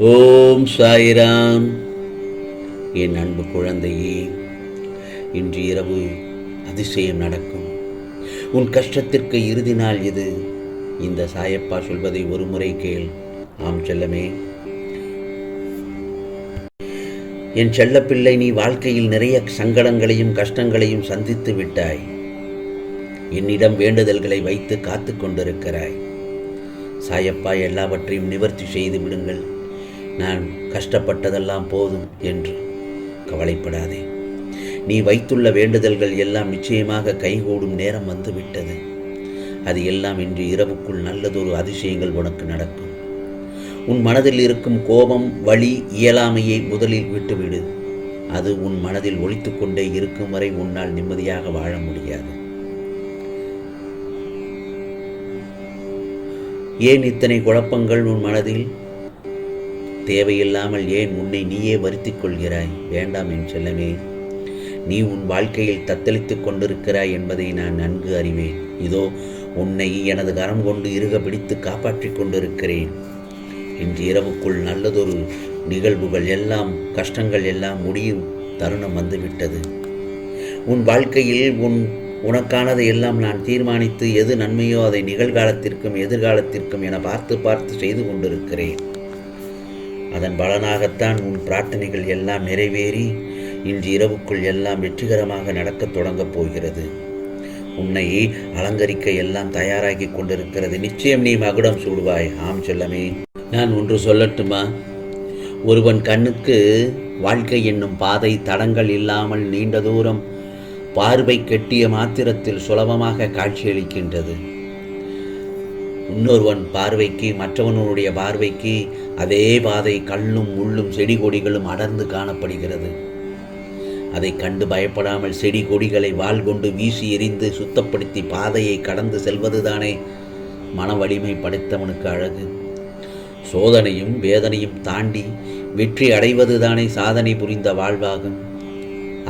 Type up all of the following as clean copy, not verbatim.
ஓம் சாய்ராம். என் அன்பு குழந்தையே, இன்று இரவு அதிசயம் நடக்கும். உன் கஷ்டத்திற்கு இறுதி நாள் இது. இந்த சாயப்பா சொல்வதை ஒரு முறை கேள். ஆம் செல்லமே, என் செல்லப்பிள்ளை, நீ வாழ்க்கையில் நிறைய சங்கடங்களையும் கஷ்டங்களையும் சந்தித்து விட்டாய். என்னிடம் வேண்டுதல்களை வைத்து காத்து கொண்டிருக்கிறாய். சாயப்பா எல்லாவற்றையும் நிவர்த்தி செய்து விடுங்கள், நான் கஷ்டப்பட்டதெல்லாம் போதும் என்று கவலைப்படாதே. நீ வைத்துள்ள வேண்டுதல்கள் எல்லாம் நிச்சயமாக கைகூடும் நேரம் வந்துவிட்டது. அது எல்லாம் இன்று இரவுக்குள் நல்லதொரு அதிசயங்கள் உனக்கு நடக்கும். உன் மனதில் இருக்கும் கோபம், வலி, இயலாமையை முதலில் விட்டுவிடு. அது உன் மனதில் ஒலித்து கொண்டே இருக்கும் வரை உன்னால் நிம்மதியாக வாழ முடியாது. ஏன் இத்தனை குழப்பங்கள் உன் மனதில்? தேவையில்லாமல் ஏன் உன்னை நீயே வருத்திக் கொள்கிறாய்? வேண்டாம் என் செல்லமே. நீ உன் வாழ்க்கையில் தத்தளித்துக் கொண்டிருக்கிறாய் என்பதை நான் நன்கு அறிவேன். இதோ உன்னை எனது கரம் கொண்டு இறுக பிடித்து காப்பாற்றிக் கொண்டிருக்கிறேன். இன்று இரவுக்குள் நல்லதொரு நிகழ்வுகள் எல்லாம், கஷ்டங்கள் எல்லாம் முடியும் தருணம் வந்துவிட்டது. உன் வாழ்க்கையில் உனக்கானதை எல்லாம் நான் தீர்மானித்து எது நன்மையோ அதை நிகழ்காலத்திற்கும் எதிர்காலத்திற்கும் என பார்த்து செய்து கொண்டிருக்கிறேன். அதன் பலனாகத்தான் உன் பிரார்த்தனைகள் எல்லாம் நிறைவேறி இன்று இரவுக்குள் எல்லாம் வெற்றிகரமாக நடக்கத் தொடங்கப் போகிறது. உன்னை அலங்கரிக்க எல்லாம் தயாராகி கொண்டிருக்கிறது. நிச்சயம் நீ மகுடம் சூடுவாய். ஆம் செல்லமே, நான் ஒன்று சொல்லட்டுமா? ஒருவன் கண்ணுக்கு வாழ்க்கை என்னும் பாதை தடங்கள் இல்லாமல் நீண்ட தூரம் பார்வை கெட்டிய மாத்திரத்தில் சுலபமாக காட்சியளிக்கின்றது. இன்னொருவன் பார்வைக்கு, மற்றவனுடைய பார்வைக்கு அதே பாதை கல்லும் முள்ளும் செடி கொடிகளும் அடர்ந்து காணப்படுகிறது. அதை கண்டு பயப்படாமல் செடி கொடிகளை வாள் கொண்டு வீசி எறிந்து சுத்தப்படுத்தி பாதையை கடந்து செல்வதுதானே மன வலிமை படைத்தவனுக்கு அழகு. சோதனையும் வேதனையும் தாண்டி வெற்றி அடைவதுதானே சாதனை புரிந்த வாழ்வாகும்.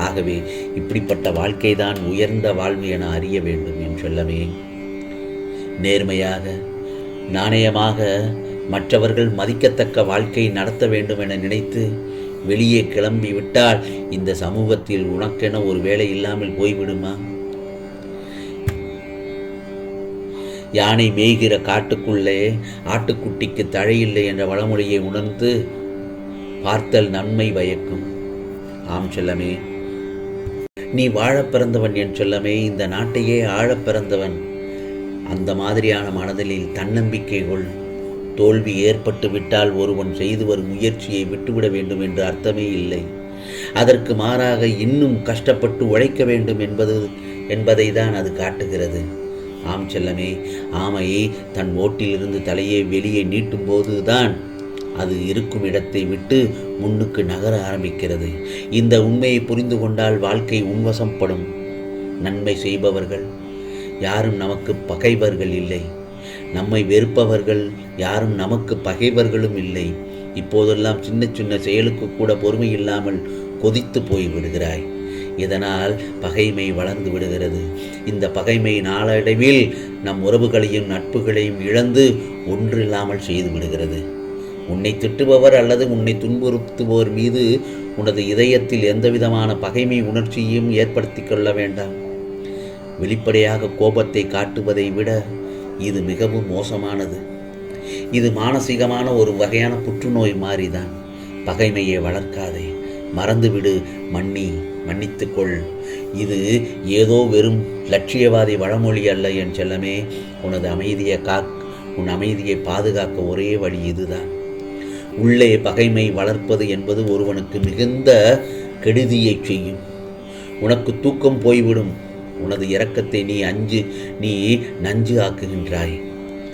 ஆகவே இப்படிப்பட்ட வாழ்க்கைதான் உயர்ந்த வாழ்வு என அறிய வேண்டும் என் செல்லமே. நேர்மையாக, நாணயமாக, மற்றவர்கள் மதிக்கத்தக்க வாழ்க்கை நடத்த வேண்டும் என நினைத்து வெளியே கிளம்பி விட்டால் இந்த சமூகத்தில் உனக்கென ஒரு வேலை இல்லாமல் போய்விடுமா? யானை மேய்கிற காட்டுக்குள்ளே ஆட்டுக்குட்டிக்கு தழையில்லை என்ற வளமொழியை உணர்ந்து பார்த்தல் நன்மை பயக்கும். ஆம் செல்லமே, நீ வாழப் பிறந்தவன் என் செல்லமே. இந்த நாட்டையே ஆழப் பிறந்தவன். அந்த மாதிரியான மனதில் தன்னம்பிக்கை கொள். தோல்வி ஏற்பட்டு விட்டால் ஒருவன் செய்து வரும் முயற்சியை விட்டுவிட வேண்டும் என்று அர்த்தமே இல்லை. அதற்கு மாறாக இன்னும் கஷ்டப்பட்டு உழைக்க வேண்டும் என்பதை தான் அது காட்டுகிறது. ஆம் செல்லமே, ஆமையை தன் ஓட்டிலிருந்து தலையை வெளியே நீட்டும் போதுதான் அது இருக்கும் இடத்தை விட்டு முன்னுக்கு நகர ஆரம்பிக்கிறது. இந்த உண்மையை புரிந்து கொண்டால் வாழ்க்கை உன்வசப்படும். நன்மை செய்பவர்கள் யாரும் நமக்கு பகைவர்கள் இல்லை. நம்மை வெறுப்பவர்கள் யாரும் நமக்கு பகைவர்களும் இல்லை. இப்போதெல்லாம் சின்ன சின்ன செயலுக்கு கூட பொறுமை இல்லாமல் கொதித்து போய் விடுகிறாய். இதனால் பகைமை வளர்ந்து விடுகிறது. இந்த பகைமை நாளடைவில் நம் உறவுகளையும் நட்புகளையும் இழந்து ஒன்றில்லாமல் செய்து விடுகிறது. உன்னை திட்டுபவர் அல்லது உன்னை துன்புறுத்துவோர் மீது உனது இதயத்தில் எந்தவிதமான பகைமை உணர்ச்சியையும் ஏற்படுத்தி கொள்ள வேண்டாம். வெளிப்படையாக கோபத்தை காட்டுவதை விட இது மிகவும் மோசமானது. இது மானசீகமான ஒரு வகையான புற்றுநோய் மாறிதான். பகைமையை வளர்க்காதே, மறந்துவிடு, மன்னித்துக்கொள். இது ஏதோ வெறும் லட்சியவாதி வழமொழி அல்ல என் செல்லமே. உன் அமைதியை பாதுகாக்க ஒரே வழி இதுதான். உள்ளே பகைமை வளர்ப்பது என்பது ஒருவனுக்கு மிகுந்த கெடுதியை செய்யும். உனக்கு தூக்கம் போய்விடும். உனது இரக்கத்தை நீ நஞ்சு ஆக்குகின்றாய்.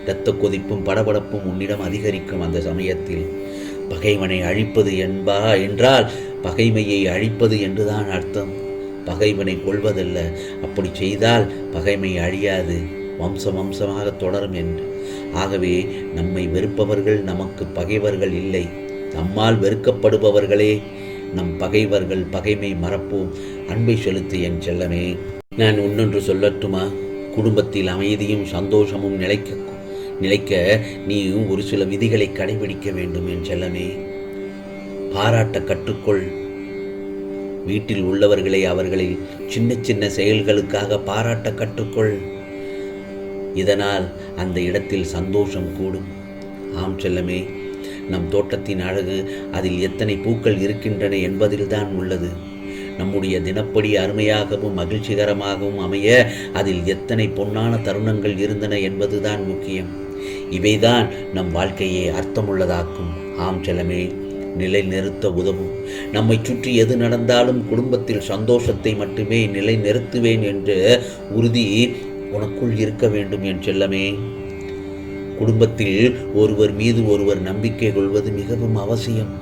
இரத்த கொதிப்பும் படபடப்பும் உன்னிடம் அதிகரிக்கும். அந்த சமயத்தில் பகைவனை அழிப்பது என்றால் பகைமையை அழிப்பது என்றுதான் அர்த்தம். பகைவனை கொள்வதல்ல. அப்படி செய்தால் பகைமை அழியாது, வம்சமாக தொடரும் என்று. ஆகவே நம்மை வெறுப்பவர்கள் நமக்கு பகைவர்கள் இல்லை. நம்மால் வெறுக்கப்படுபவர்களே நம் பகைவர்கள். பகைமை மறப்போம். அன்பை செலுத்து என் செல்லமே. நான் இன்னொன்று சொல்லட்டுமா? குடும்பத்தில் அமைதியும் சந்தோஷமும் நிலைக்க நீயும் ஒரு சில விதிகளை கடைபிடிக்க வேண்டும் என் செல்லமே. பாராட்ட கற்றுக்கொள். வீட்டில் உள்ளவர்களை அவர்களை சின்ன சின்ன செயல்களுக்காக பாராட்ட கற்றுக்கொள். இதனால் அந்த இடத்தில் சந்தோஷம் கூடும். ஆம் செல்லமே, நம் தோட்டத்தின் அழகு அதில் எத்தனை பூக்கள் இருக்கின்றன என்பதில்தான் உள்ளது. நம்முடைய தினப்படி அருமையாகவும் மகிழ்ச்சிகரமாகவும் அமைய அதில் எத்தனை பொன்னான தருணங்கள் இருந்தன என்பதுதான் முக்கியம். இவைதான் நம் வாழ்க்கையை அர்த்தமுள்ளதாக்கும். ஆம் செல்லமே, நிலைநிறுத்த உதவும். நம்மை சுற்றி எது நடந்தாலும் குடும்பத்தில் சந்தோஷத்தை மட்டுமே நிலைநிறுத்துவேன் என்ற உறுதி உனக்குள் இருக்க வேண்டும் என் செல்லமே. குடும்பத்தில் ஒருவர் மீது ஒருவர் நம்பிக்கை கொள்வது மிகவும் அவசியம்.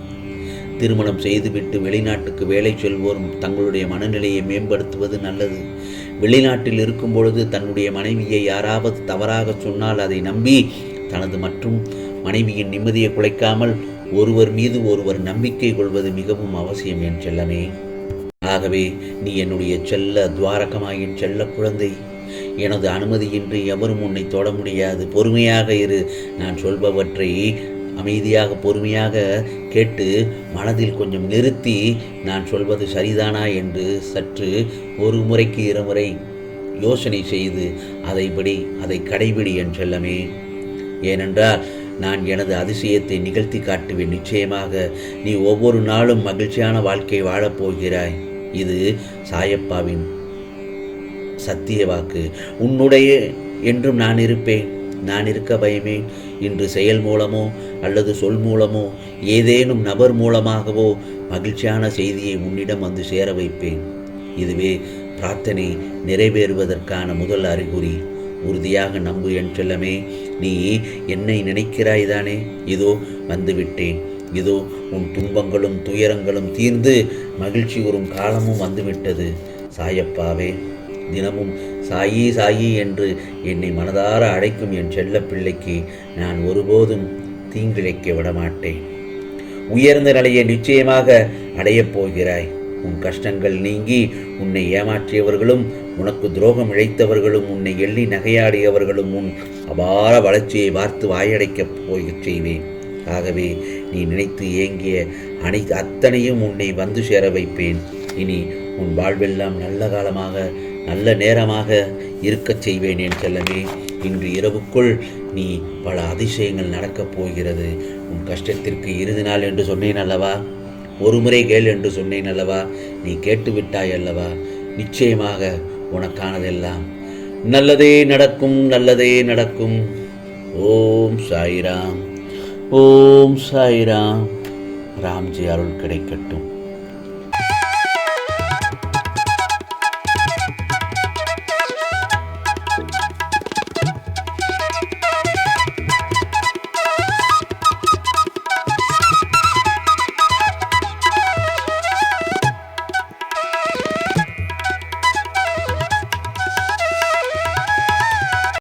திருமணம் செய்துவிட்டு வெளிநாட்டுக்கு வேலை செல்வோரும் தங்களுடைய மனநிலையை மேம்படுத்துவது நல்லது. வெளிநாட்டில் இருக்கும் பொழுது தன்னுடைய மனைவியை யாராவது தவறாக சொன்னால் அதை நம்பி தனது மற்றும் மனைவியின் நிம்மதியை குலைக்காமல் ஒருவர் மீது ஒருவர் நம்பிக்கை கொள்வது மிகவும் அவசியம் என் செல்லமே. ஆகவே நீ என்னுடைய செல்ல துவாரகமாயின் செல்ல குழந்தை. எனது அனுமதியின்றி எவரும் உன்னை தொட முடியாது. பொறுமையாக இரு. நான் சொல்பவற்றை அமைதியாக பொறுமையாக கேட்டு மனதில் கொஞ்சம் நிறுத்தி நான் சொல்வது சரிதானா என்று சற்று ஒரு முறைக்கு இருமுறை யோசனை செய்து அதை கடைபிடி என் செல்லமே. ஏனென்றால் நான் எனது அதிசயத்தை நிகழ்த்தி காட்டுவேன். நிச்சயமாக நீ ஒவ்வொரு நாளும் மகிழ்ச்சியான வாழ்க்கை வாழப்போகிறாய். இது சாயப்பாவின் சத்திய வாக்கு. உன்னுடைய என்றும் நான் இருப்பேன். நான் இருக்க பயமேன். இன்று செயல் மூலமோ அல்லது சொல் மூலமோ ஏதேனும் நபர் மூலமாகவோ மகிழ்ச்சியான செய்தியை உன்னிடம் வந்து சேர வைப்பேன். இதுவே பிரார்த்தனை நிறைவேறுவதற்கான முதல் அறிகுறி. உறுதியாக நம்பு என் செல்லமே. நீ என்னை நினைக்கிறாய் தானே? இதோ வந்துவிட்டேன். இதோ உன் துன்பங்களும் துயரங்களும் தீர்ந்து மகிழ்ச்சி வரும் காலமும் வந்துவிட்டது. சாயப்பாவே, தினமும் சாயி சாயி என்று என்னை மனதார அழைக்கும் என் செல்ல பிள்ளைக்கு நான் ஒருபோதும் தீங்கிழைக்க விடமாட்டேன். உயர்ந்த நிலையை நிச்சயமாக அடையப் போகிறாய். உன் கஷ்டங்கள் நீங்கி உன்னை ஏமாற்றியவர்களும் உனக்கு துரோகம் இழைத்தவர்களும் உன்னை எள்ளி நகையாடியவர்களும் உன் அபார வளர்ச்சியை பார்த்து வாயடைக்கப் போய்ச் செய்வேன். ஆகவே நீ நினைத்து ஏங்கிய அத்தனையும் உன்னை வந்து சேர வைப்பேன். இனி உன் வாழ்வெல்லாம் நல்ல காலமாக நல்ல நேரமாக இருக்கச் செய்வேன் என் செல்லமே. இன்று இரவுக்குள் நீ பல அதிசயங்கள் நடக்கப் போகிறது. உன் கஷ்டத்திற்கு இறுதி நாள் என்று சொன்னேன் அல்லவா? ஒரு முறை கேள் என்று சொன்னேன் அல்லவா? நீ கேட்டுவிட்டாய் அல்லவா? நிச்சயமாக உனக்கானதெல்லாம் நல்லதே நடக்கும், நல்லதே நடக்கும். ஓம் சாய்ராம், ஓம் சாய்ராம். ராம்ஜி அருள் கிடைக்கட்டும்.